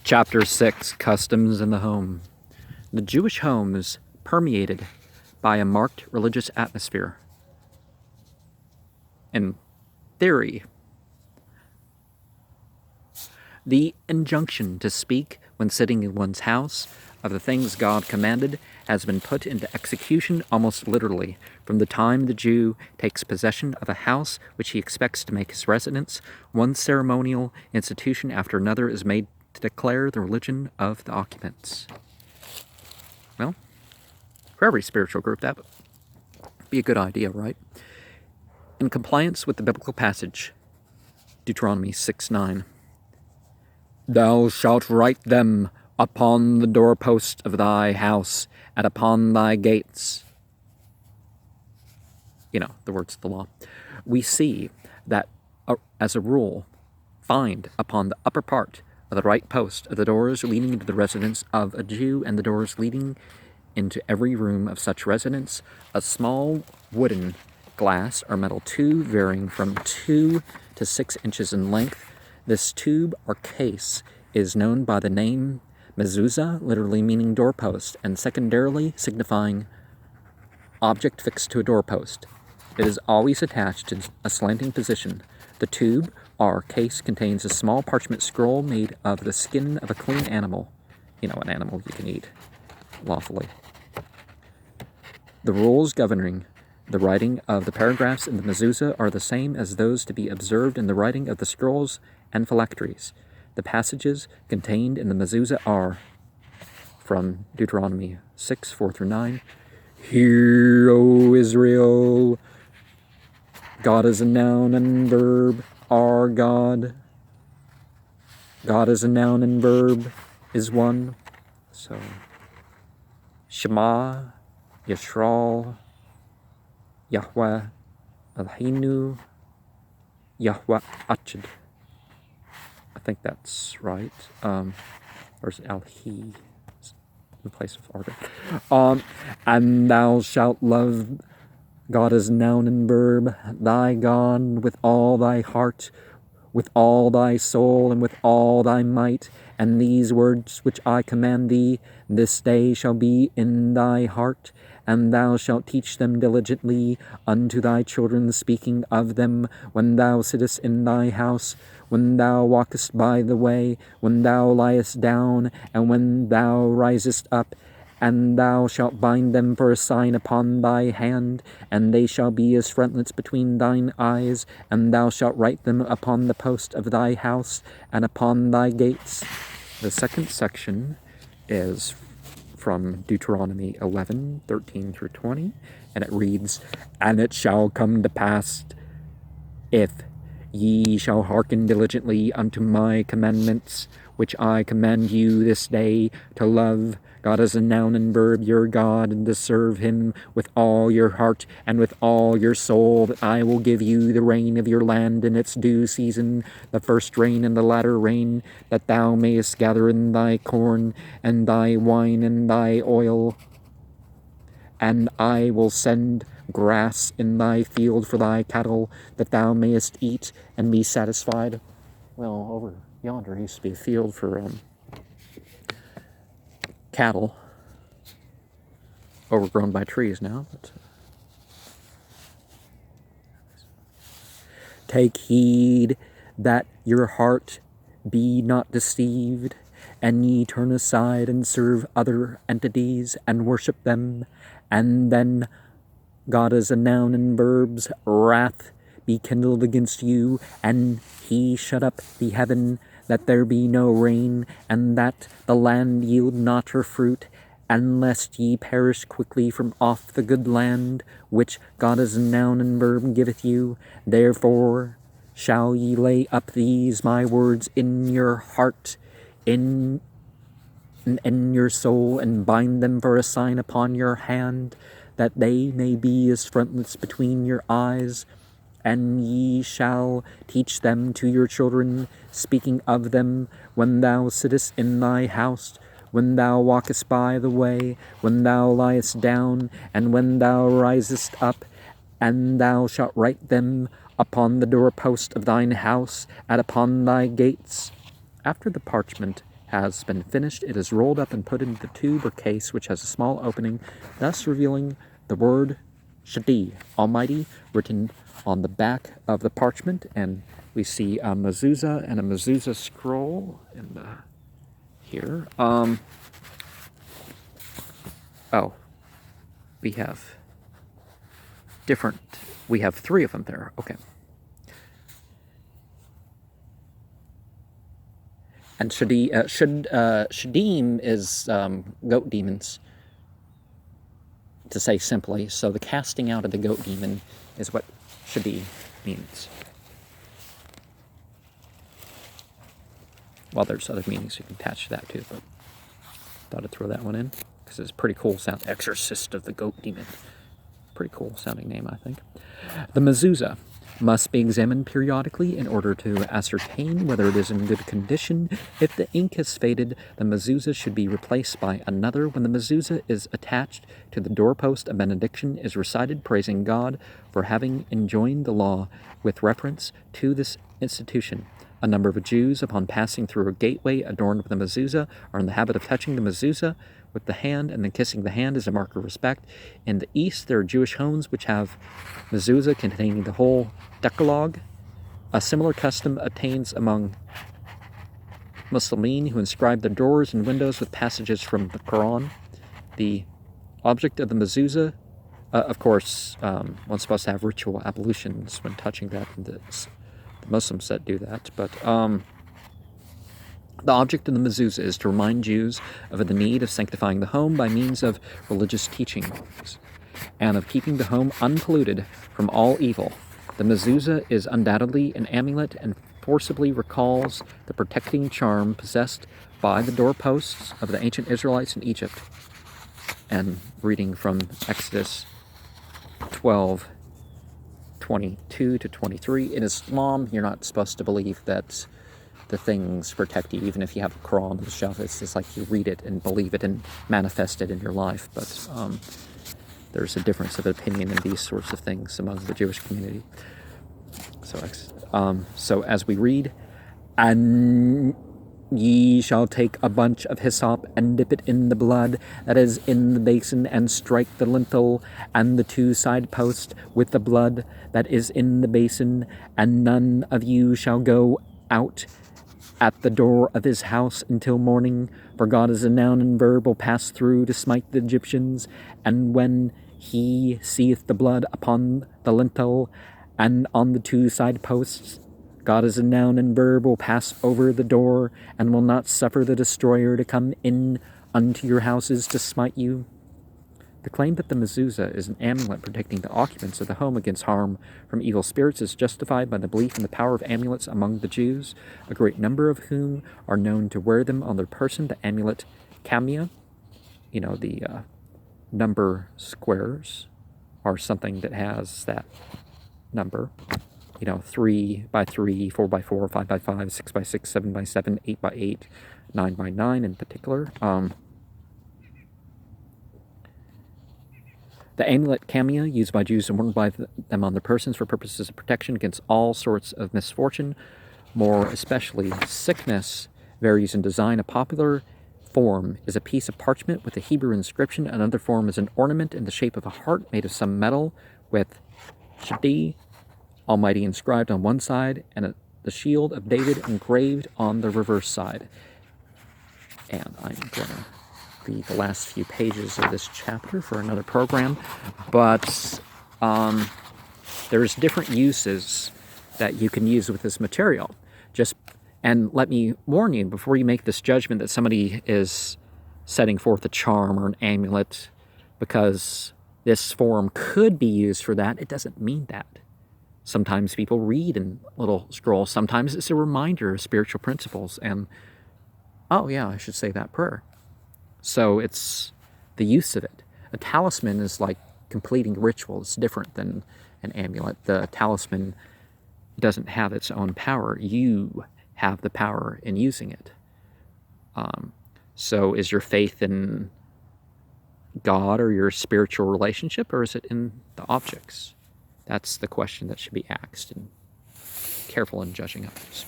Chapter 6, Customs in the Home. The Jewish home is permeated by a marked religious atmosphere. In theory, the injunction to speak when sitting in one's house of the things God commanded has been put into execution almost literally. From the time the Jew takes possession of a house which he expects to make his residence, one ceremonial institution after another is made to declare the religion of the occupants. Well, for every spiritual group, that would be a good idea, right? In compliance with the biblical passage, Deuteronomy 6:9, "Thou shalt write them upon the doorpost of thy house and upon thy gates." You know, the words of the law. We see that, as a rule, find upon the upper part of the right post of the doors leading into the residence of a Jew and the doors leading into every room of such residence a small wooden, glass, or metal tube varying from 2 to 6 inches in length. This tube or case is known by the name mezuzah, literally meaning doorpost, and secondarily signifying object fixed to a doorpost. It is always attached in a slanting position. The tube or case contains a small parchment scroll made of the skin of a clean animal. You know, an animal you can eat lawfully. The rules governing the writing of the paragraphs in the mezuzah are the same as those to be observed in the writing of the scrolls and phylacteries. The passages contained in the mezuzah are from Deuteronomy 6:4-9. "Hear, O Israel, God is a noun and verb, our God." God is a noun and verb is one. So, Shema, Yisrael, Yahweh, Eloheinu, Yahweh Achad. I think that's right. Or is it Al-He? In place of order. "And thou shalt love," God is noun and verb, "thy God with all thy heart, with all thy soul, and with all thy might. And these words which I command thee this day shall be in thy heart, and thou shalt teach them diligently unto thy children, speaking of them when thou sittest in thy house, when thou walkest by the way, when thou liest down, and when thou risest up. And thou shalt bind them for a sign upon thy hand, and they shall be as frontlets between thine eyes, and thou shalt write them upon the post of thy house and upon thy gates." The second section is from Deuteronomy 11:13-20, and it reads, "And it shall come to pass, if ye shall hearken diligently unto my commandments, which I command you this day, to love God as a noun and verb, your God, and to serve him with all your heart and with all your soul, that I will give you the rain of your land in its due season, the first rain and the latter rain, that thou mayest gather in thy corn and thy wine and thy oil. And I will send grass in thy field for thy cattle, that thou mayest eat and be satisfied." Well, over yonder used to be a field for cattle, overgrown by trees now. But "Take heed that your heart be not deceived, and ye turn aside and serve other entities and worship them, and then God is a noun and verbs, wrath be kindled against you, and he shut up the heaven, that there be no rain, and that the land yield not her fruit, and lest ye perish quickly from off the good land, which God is a noun and verb giveth you. Therefore shall ye lay up these my words in your heart, in your soul, and bind them for a sign upon your hand, that they may be as frontlets between your eyes. And ye shall teach them to your children, speaking of them when thou sittest in thy house, when thou walkest by the way, when thou liest down, and when thou risest up. And thou shalt write them upon the doorpost of thine house and upon thy gates." After the parchment has been finished, it is rolled up and put into the tube or case, which has a small opening, thus revealing the word Shadi, Almighty, written on the back of the parchment. And we see a mezuzah and a mezuzah scroll in here. We have three of them there. Okay. And Shadim is goat demons, to say simply. So the casting out of the goat demon is what Shadi means. Well, there's other meanings you can attach to that too, but thought I'd throw that one in because it's a pretty cool sound. Exorcist of the goat demon. Pretty cool sounding name, I think. The mezuzah must be examined periodically in order to ascertain whether it is in good condition. If the ink has faded, the mezuzah should be replaced by another. When the mezuzah is attached to the doorpost, a benediction is recited praising God for having enjoined the law with reference to this institution. A number of Jews, upon passing through a gateway adorned with a mezuzah, are in the habit of touching the mezuzah with the hand and then kissing the hand as a mark of respect. In the East, there are Jewish homes which have mezuzah containing the whole Decalogue. A similar custom obtains among Muslimin, who inscribe their doors and windows with passages from the Quran. The object of the mezuzah, of course, one's supposed to have ritual ablutions when touching that, and the Muslims that do that, but the object of the mezuzah is to remind Jews of the need of sanctifying the home by means of religious teachings and of keeping the home unpolluted from all evil. The mezuzah is undoubtedly an amulet and forcibly recalls the protecting charm possessed by the doorposts of the ancient Israelites in Egypt. And reading from Exodus 12:22 to 23. In Islam, you're not supposed to believe that the things protect you, even if you have a Quran on the shelf. It's just like you read it and believe it and manifest it in your life. But there's a difference of opinion in these sorts of things among the Jewish community. So as we read, and ye shall take a bunch of hyssop and dip it in the blood that is in the basin, and strike the lintel and the two side posts with the blood that is in the basin, and none of you shall go out at the door of his house until morning, for God as a noun and verb will pass through to smite the Egyptians, and when he seeth the blood upon the lintel and on the two side posts, God as a noun and verb will pass over the door, and will not suffer the destroyer to come in unto your houses to smite you. The claim that the mezuzah is an amulet protecting the occupants of the home against harm from evil spirits is justified by the belief in the power of amulets among the Jews, a great number of whom are known to wear them on their person. The amulet kamia, the number squares, are something that has that number. 3 by 3, 4 by 4, 5 by 5, 6 by 6, 7 by 7, 8 by 8, 9 by 9 in particular. The amulet kamia, used by Jews and worn by them on their persons for purposes of protection against all sorts of misfortune, more especially sickness, varies in design. A popular form is a piece of parchment with a Hebrew inscription. Another form is an ornament in the shape of a heart made of some metal with Shadi, Almighty, inscribed on one side, and the shield of David engraved on the reverse side. And I'm going to read the last few pages of this chapter for another program, but there's different uses that you can use with this material. And let me warn you, before you make this judgment that somebody is setting forth a charm or an amulet because this form could be used for that, it doesn't mean that. Sometimes people read in little scrolls. Sometimes it's a reminder of spiritual principles. And, oh yeah, I should say that prayer. So it's the use of it. A talisman is like completing ritual. It's different than an amulet. The talisman doesn't have its own power. You have the power in using it. So is your faith in God or your spiritual relationship, or is it in the objects? That's the question that should be asked, and careful in judging others.